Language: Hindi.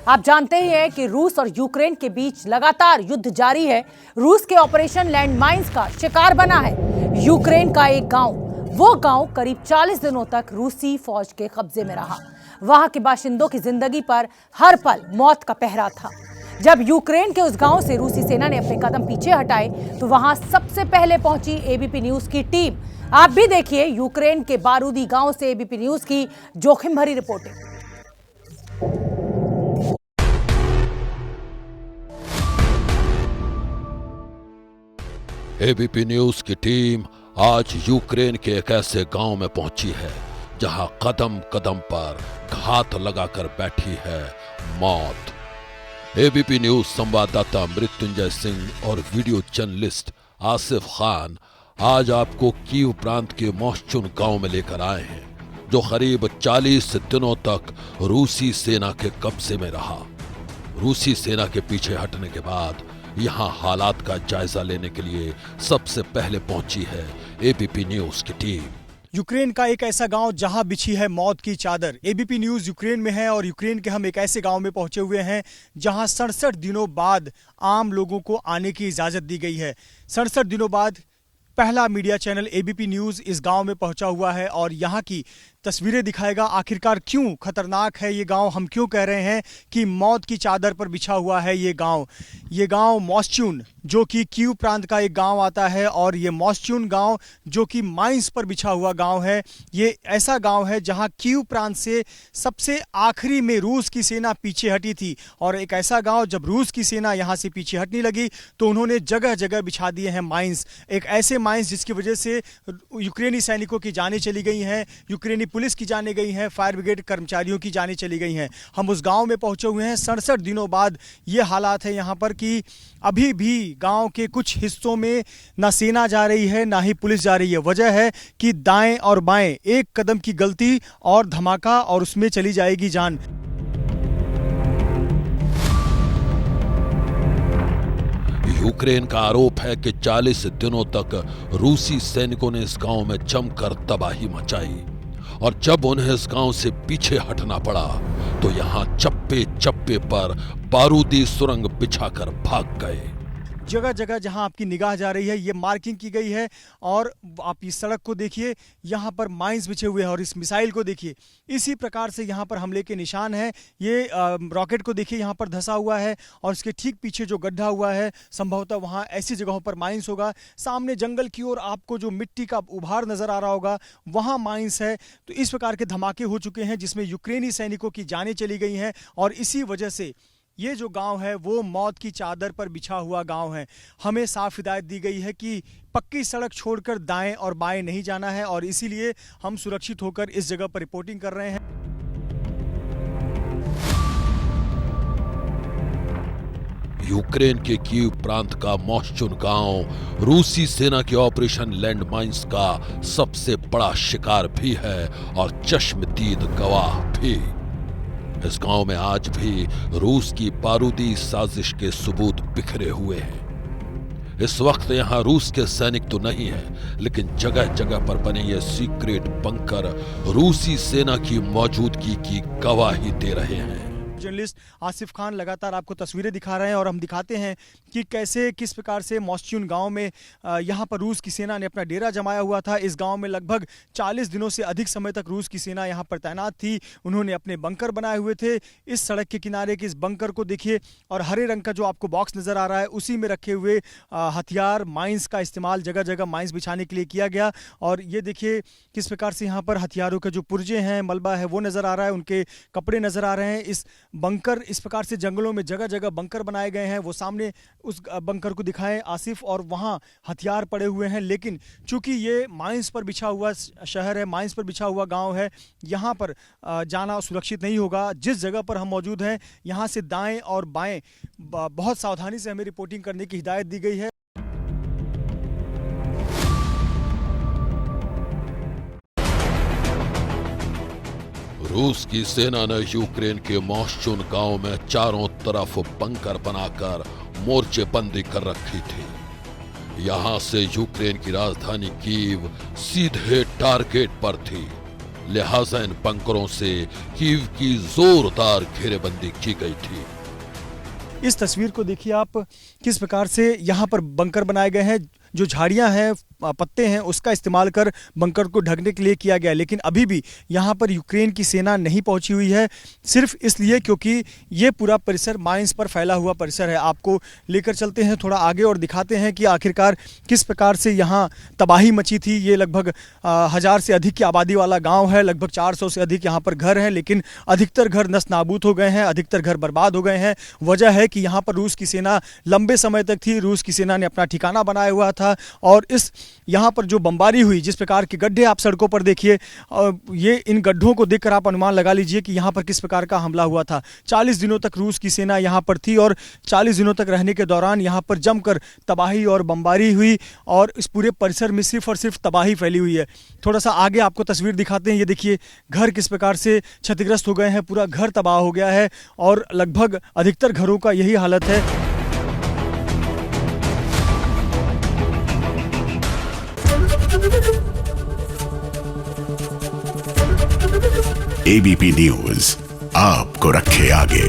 आप जानते ही हैं कि रूस और यूक्रेन के बीच लगातार युद्ध जारी है। रूस के ऑपरेशन लैंड माइंस का शिकार बना है यूक्रेन का एक गांव। वो गांव करीब 40 दिनों तक रूसी फौज के कब्जे में रहा। वहां के बाशिंदों की जिंदगी पर हर पल मौत का पहरा था। जब यूक्रेन के उस गांव से रूसी सेना ने अपने कदम पीछे हटाए तो वहां सबसे पहले पहुंची एबीपी न्यूज की टीम। आप भी देखिए यूक्रेन के बारूदी गांव से एबीपी न्यूज की जोखिम भरी रिपोर्टिंग। एबीपी न्यूज की टीम आज यूक्रेन के एक ऐसे गांव में पहुंची है जहां कदम कदम पर घात लगाकर बैठी है मौत। एबीपी न्यूज संवाददाता मृत्युंजय सिंह और वीडियो जर्नलिस्ट आसिफ खान आज आपको कीव प्रांत के मोश्चुन गांव में लेकर आए हैं, जो करीब 40 दिनों तक रूसी सेना के कब्जे में रहा। रूसी सेना के पीछे हटने के बाद यहां हालात का जायजा लेने के लिए सबसे पहले पहुंची है एबीपी न्यूज की टीम। यूक्रेन का एक ऐसा गांव जहां बिछी है मौत की चादर। एबीपी न्यूज यूक्रेन में है और यूक्रेन के हम एक ऐसे गांव में पहुंचे हुए हैं जहां 67 दिनों बाद आम लोगों को आने की इजाजत दी गई है। 67 दिनों बाद पहला मीडिया चैनल एबीपी न्यूज इस गांव में पहुंचा हुआ है और यहां की तस्वीरें दिखाएगा। आखिरकार क्यों खतरनाक है ये गांव, हम क्यों कह रहे हैं कि मौत की चादर पर बिछा हुआ है ये गांव। ये गांव मोश्चुन जो कि कीव प्रांत का एक गांव आता है और ये मोश्चुन गांव जो कि माइंस पर बिछा हुआ गांव है। ये ऐसा गांव है जहां कीव प्रांत से सबसे आखिरी में रूस की सेना पीछे हटी थी और एक ऐसा गांव जब रूस की सेना यहां से पीछे हटने लगी तो उन्होंने जगह जगह बिछा दिए हैं माइंस। एक ऐसे माइंस जिसकी वजह से यूक्रेनी सैनिकों की जानें चली गई हैं, यूक्रेनी पुलिस की जाने गई हैं, फायर ब्रिगेड कर्मचारियों की जानें चली गई हैं। हम उस गांव में पहुंचे हुए हैं। 67 दिनों बाद ये हालात है यहां पर कि अभी भी गांव के कुछ हिस्सों में ना सेना जा रही है ना ही पुलिस जा रही है। वजह है कि दाएं और बाएं एक कदम की गलती और धमाका और उसमें चली जाएगी जान। यूक्रेन का आरोप है कि 40 दिनों तक रूसी सैनिकों ने इस गांव में जमकर तबाही मचाई और जब उन्हें इस गांव से पीछे हटना पड़ा तो यहां चप्पे चप्पे पर बारूदी सुरंग बिछाकर भाग गए। जगह जगह जहां आपकी निगाह जा रही है ये मार्किंग की गई है और आप इस सड़क को देखिए, यहां पर माइंस बिछे हुए हैं और इस मिसाइल को देखिए। इसी प्रकार से यहां पर हमले के निशान हैं। ये रॉकेट को देखिए यहां पर धंसा हुआ है और इसके ठीक पीछे जो गड्ढा हुआ है संभवतः वहां ऐसी जगहों पर माइंस होगा। सामने जंगल की ओर आपको जो मिट्टी का उभार नजर आ रहा होगा वहां माइंस है। तो इस प्रकार के धमाके हो चुके हैं जिसमें यूक्रेनी सैनिकों की जानें चली गई हैं और इसी वजह से ये जो गांव है वो मौत की चादर पर बिछा हुआ गांव है। हमें साफ हिदायत दी गई है कि पक्की सड़क छोड़कर दाएं और बाएं नहीं जाना है और इसीलिए हम सुरक्षित होकर इस जगह पर रिपोर्टिंग कर रहे हैं। यूक्रेन के कीव प्रांत का मोश्चुन गांव रूसी सेना के ऑपरेशन लैंड माइंस का सबसे बड़ा शिकार भी है और चश्मदीद गवाह भी। इस गांव में आज भी रूस की बारूदी साजिश के सबूत बिखरे हुए हैं। इस वक्त यहां रूस के सैनिक तो नहीं है, लेकिन जगह जगह पर बने ये सीक्रेट बंकर रूसी सेना की मौजूदगी की गवाही दे रहे हैं। जर्नलिस्ट आसिफ खान लगातार आपको तस्वीरें दिखा रहे हैं और हम दिखाते हैं कि कैसे किस प्रकार से मोश्चुन गांव में यहां पर रूस की सेना ने अपना डेरा जमाया हुआ था। इस गांव में लगभग 40 दिनों से अधिक समय तक रूस की सेना यहां पर तैनात थी। उन्होंने अपने बंकर बनाए हुए थे। इस सड़क के किनारे के इस बंकर को देखिए और हरे रंग का जो आपको बॉक्स नजर आ रहा है उसी में रखे हुए हथियार माइंस का इस्तेमाल जगह जगह माइंस बिछाने के लिए किया गया। और ये देखिए किस प्रकार से यहाँ पर हथियारों के जो पुर्जे हैं, मलबा है वो नजर आ रहा है, उनके कपड़े नजर आ रहे हैं। इस बंकर इस प्रकार से जंगलों में जगह जगह बंकर बनाए गए हैं। वो सामने उस बंकर को दिखाएं आसिफ, और वहां हथियार पड़े हुए हैं। लेकिन चूंकि ये माइंस पर बिछा हुआ शहर है, माइंस पर बिछा हुआ गांव है, यहां पर जाना सुरक्षित नहीं होगा। जिस जगह पर हम मौजूद हैं यहां से दाएं और बाएं बहुत सावधानी से हमें रिपोर्टिंग करने की हिदायत दी गई है। रूस की सेना ने यूक्रेन के मोश्चुन गांव में चारों तरफ बंकर बनाकर मोर्चेबंदी कर रखी थी। यहां से यूक्रेन की राजधानी कीव सीधे टारगेट पर थी। लिहाजा इन बंकरों से कीव की जोरदार घेरेबंदी की गई थी। इस तस्वीर को देखिए आप, किस प्रकार से यहाँ पर बंकर बनाए गए हैं। जो झाड़ियाँ हैं, पत्ते हैं, उसका इस्तेमाल कर बंकर को ढकने के लिए किया गया, लेकिन अभी भी यहाँ पर यूक्रेन की सेना नहीं पहुँची हुई है, सिर्फ इसलिए क्योंकि ये पूरा परिसर माइंस पर फैला हुआ परिसर है। आपको लेकर चलते हैं थोड़ा आगे और दिखाते हैं कि आखिरकार किस प्रकार से यहाँ तबाही मची थी। ये लगभग 1000 से अधिक की आबादी वाला गाँव है, लगभग 400 से अधिक यहाँ पर घर हैं, लेकिन अधिकतर घर नष्ट नाबूद हो गए हैं, अधिकतर घर बर्बाद हो गए हैं। वजह है कि यहाँ पर रूस की सेना लंबे समय तक थी, रूस की सेना ने अपना ठिकाना बनाया हुआ था, और इस यहाँ पर जो बमबारी हुई, जिस प्रकार के गड्ढे आप सड़कों पर देखिए, ये इन गड्ढों को देखकर आप अनुमान लगा लीजिए कि यहाँ पर किस प्रकार का हमला हुआ था। 40 दिनों तक रूस की सेना यहाँ पर थी और 40 दिनों तक रहने के दौरान यहाँ पर जमकर तबाही और बमबारी हुई और इस पूरे परिसर में सिर्फ और सिर्फ तबाही फैली हुई है। थोड़ा सा आगे आपको तस्वीर दिखाते हैं। ये देखिए घर किस प्रकार से क्षतिग्रस्त हो गए हैं, पूरा घर तबाह हो गया है और लगभग अधिकतर घरों का यही हालत है। एबीपी न्यूज आपको रखे आगे।